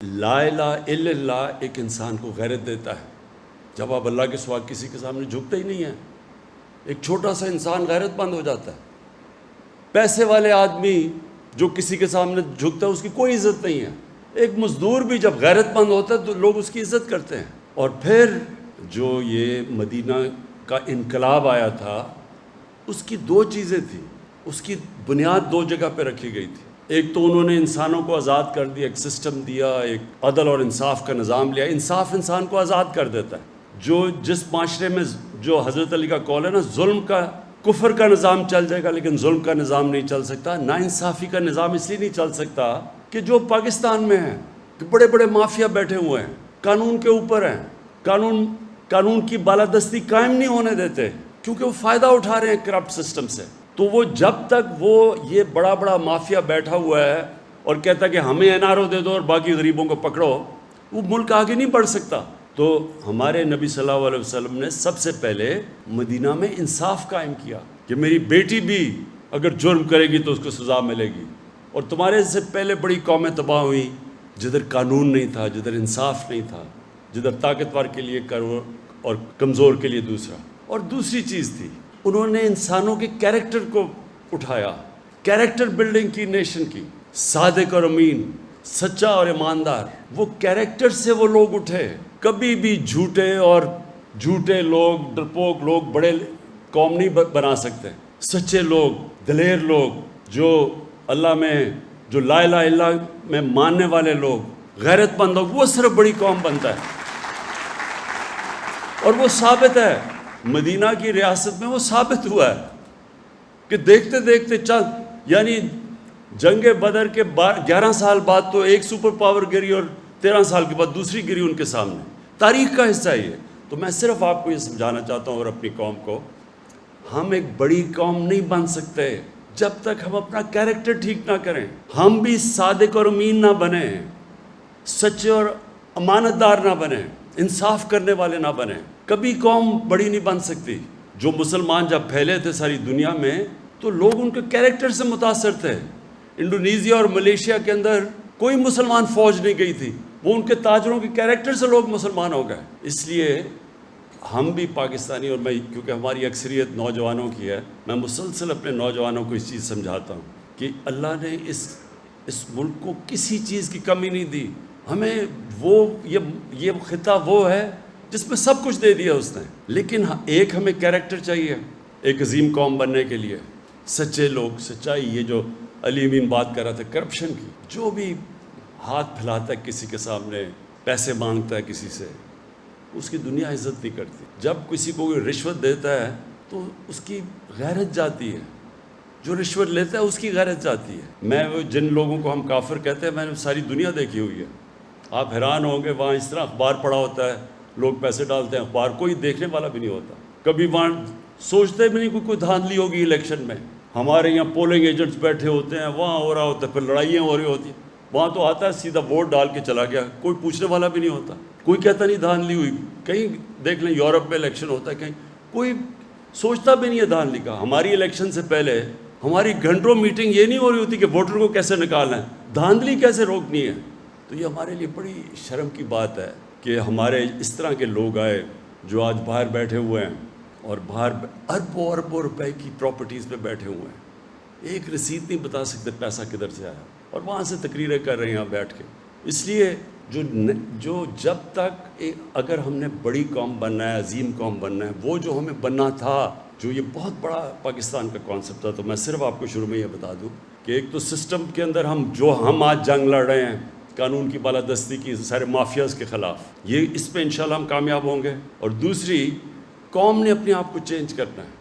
لا الہ الا اللہ ایک انسان کو غیرت دیتا ہے. جب آپ اللہ کے سوا کسی کے سامنے جھکتے ہی نہیں ہیں، ایک چھوٹا سا انسان غیرت مند ہو جاتا ہے. پیسے والے آدمی جو کسی کے سامنے جھکتا ہے اس کی کوئی عزت نہیں ہے. ایک مزدور بھی جب غیرت مند ہوتا ہے تو لوگ اس کی عزت کرتے ہیں. اور پھر جو یہ مدینہ کا انقلاب آیا تھا اس کی دو چیزیں تھیں، اس کی بنیاد دو جگہ پہ رکھی گئی تھی. ایک تو انہوں نے انسانوں کو آزاد کر دیا، ایک سسٹم دیا، ایک عدل اور انصاف کا نظام لیا. انصاف انسان کو آزاد کر دیتا ہے. جس معاشرے میں جو حضرت علی کا قول ہے نا، ظلم کا کفر کا نظام چل جائے گا لیکن ظلم کا نظام نہیں چل سکتا. نا انصافی کا نظام اس لیے نہیں چل سکتا کہ جو پاکستان میں ہیں کہ بڑے بڑے مافیا بیٹھے ہوئے ہیں، قانون کے اوپر ہیں، قانون کی بالادستی قائم نہیں ہونے دیتے کیونکہ وہ فائدہ اٹھا رہے ہیں کرپٹ سسٹم سے. تو وہ جب تک وہ یہ بڑا بڑا مافیا بیٹھا ہوا ہے اور کہتا ہے کہ ہمیں این آر او دے دو اور باقی غریبوں کو پکڑو، وہ ملک آگے نہیں بڑھ سکتا. تو ہمارے نبی صلی اللہ علیہ وسلم نے سب سے پہلے مدینہ میں انصاف قائم کیا کہ میری بیٹی بھی اگر جرم کرے گی تو اس کو سزا ملے گی. اور تمہارے سے پہلے بڑی قومیں تباہ ہوئیں جدھر قانون نہیں تھا، جدھر انصاف نہیں تھا، جدھر طاقتور کے لیے اور کمزور کے لیے دوسرا. اور دوسری چیز تھی، انہوں نے انسانوں کے کیریکٹر کو اٹھایا، کیریکٹر بلڈنگ کی نیشن کی. صادق اور امین، سچا اور ایماندار، وہ کیریکٹر سے وہ لوگ اٹھے. کبھی بھی جھوٹے لوگ، ڈرپوک لوگ بڑے قوم نہیں بنا سکتے. سچے لوگ، دلیر لوگ، جو اللہ میں، جو لا الہ الا اللہ میں ماننے والے لوگ، غیرت مند لوگ، وہ صرف بڑی قوم بنتا ہے. اور وہ ثابت ہے، مدینہ کی ریاست میں وہ ثابت ہوا ہے کہ دیکھتے دیکھتے یعنی جنگ بدر کے 11 سال بعد تو ایک سپر پاور گری اور 13 سال کے بعد دوسری گری ان کے سامنے. تاریخ کا حصہ ہے یہ. تو میں صرف آپ کو یہ سمجھانا چاہتا ہوں اور اپنی قوم کو، ہم ایک بڑی قوم نہیں بن سکتے جب تک ہم اپنا کیریکٹر ٹھیک نہ کریں. ہم بھی صادق اور امین نہ بنیں، سچے اور امانت دار نہ بنیں، انصاف کرنے والے نہ بنیں. کبھی قوم بڑی نہیں بن سکتی. جو مسلمان جب پھیلے تھے ساری دنیا میں تو لوگ ان کے کیریکٹر سے متاثر تھے. انڈونیزیا اور ملیشیا کے اندر کوئی مسلمان فوج نہیں گئی تھی، وہ ان کے تاجروں کے کیریکٹر سے لوگ مسلمان ہو گئے. اس لیے ہم بھی پاکستانی، اور میں کیونکہ ہماری اکثریت نوجوانوں کی ہے، میں مسلسل اپنے نوجوانوں کو اس چیز سمجھاتا ہوں کہ اللہ نے اس ملک کو کسی چیز کی کمی نہیں دی. ہمیں یہ خطہ وہ ہے جس میں سب کچھ دے دیا اس نے. لیکن ایک ہمیں کیریکٹر چاہیے ایک عظیم قوم بننے کے لیے. سچے لوگ، سچائی. یہ جو علی امین بات کر رہا تھا کرپشن کی، جو بھی ہاتھ پھیلاتا ہے کسی کے سامنے، پیسے مانگتا ہے کسی سے، اس کی دنیا عزت نہیں کرتی. جب کسی کو کوئی رشوت دیتا ہے تو اس کی غیرت جاتی ہے. جو رشوت لیتا ہے اس کی غیرت جاتی ہے. میں جن لوگوں کو ہم کافر کہتے ہیں، میں نے ساری دنیا دیکھی ہوئی ہے. آپ حیران ہوں گے، وہاں اس طرح اخبار پڑا ہوتا ہے، لوگ پیسے ڈالتے ہیں، اخبار کوئی دیکھنے والا بھی نہیں ہوتا. کبھی وہاں سوچتے بھی نہیں کوئی دھاندلی ہوگی الیکشن میں. ہمارے یہاں پولنگ ایجنٹس بیٹھے ہوتے ہیں، وہاں ہو رہا ہوتا ہے، پھر لڑائیاں ہو رہی ہوتی ہیں. وہاں تو آتا ہے سیدھا ووٹ ڈال کے چلا گیا، کوئی پوچھنے والا بھی نہیں ہوتا. کوئی کہتا نہیں دھاندلی ہوئی. کہیں دیکھ لیں یورپ میں الیکشن ہوتا ہے، کہیں کوئی سوچتا بھی نہیں ہے دھاندلی کا. ہماری الیکشن سے پہلے ہماری گھنٹوں میٹنگ یہ نہیں ہو رہی ہوتی کہ ووٹر کو کیسے نکالنا ہے، دھاندلی کیسے روکنی ہے. تو یہ ہمارے لیے بڑی شرم کی بات ہے کہ ہمارے اس طرح کے لوگ آئے جو آج باہر بیٹھے ہوئے ہیں اور باہر اربوں روپے کی پراپرٹیز پہ بیٹھے ہوئے ہیں. ایک رسید نہیں بتا سکتے پیسہ کدھر سے آیا، اور وہاں سے تقریریں کر رہے ہیں بیٹھ کے. اس لیے جو جب تک اگر ہم نے بڑی قوم بننا ہے، عظیم قوم بننا ہے، وہ جو ہمیں بننا تھا، جو یہ بہت بڑا پاکستان کا کانسیپٹ تھا. تو میں صرف آپ کو شروع میں یہ بتا دوں کہ ایک تو سسٹم کے اندر ہم آج جنگ لڑ رہے ہیں قانون کی بالادستی کی، سارے مافیاز کے خلاف، اس پہ انشاءاللہ ہم کامیاب ہوں گے. اور دوسری، قوم نے اپنے آپ کو چینج کرنا ہے.